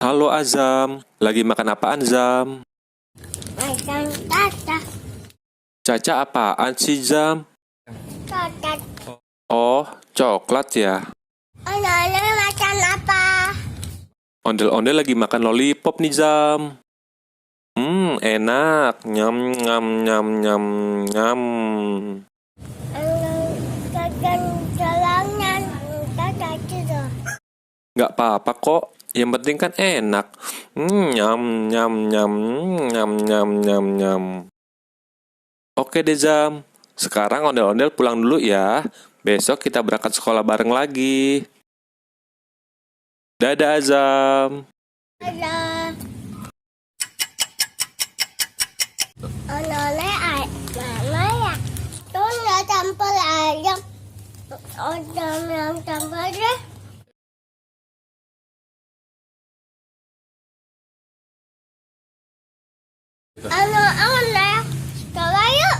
Halo Azam, lagi makan apaan Zam? Makan caca. Caca apaan sih Zam? Coklat. Oh, coklat ya. Ondel makan apa? Ondel-ondel lagi makan lollipop nih Zam. Enak. Nyam nyam nyam nyam nyam. Makan jalangan. Caca juga. Nggak apa-apa kok. Yang penting kan enak. Nyam nyam nyam nyam nyam nyam nyam. Oke deh Zam. Sekarang ondel-ondel pulang dulu ya. Besok kita berangkat sekolah bareng lagi. Dadah Azam. Ada. Ondel mana ya? Tuh nggak campur ayam. Ondel yang campur deh. Ondel. Sekolah yuk.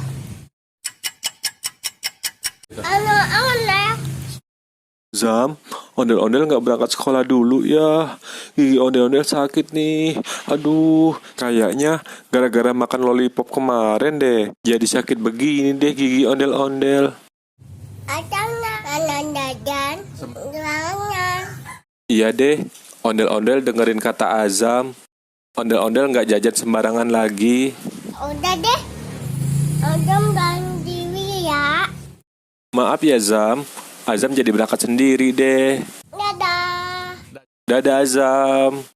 Ondel. Zam, ondel-ondel nggak berangkat sekolah dulu ya. Gigi ondel-ondel sakit nih. Aduh, kayaknya gara-gara makan lollipop kemarin deh. Jadi sakit begini deh gigi ondel-ondel. Acangnya kanan dadan. Gelangan. Iya deh, ondel-ondel dengerin kata Azam. Ondel-ondel nggak jajan sembarangan lagi. Udah deh. Udah ganti ya. Maaf ya Zam, Azam jadi berangkat sendiri deh. Dadah. Dadah Azam.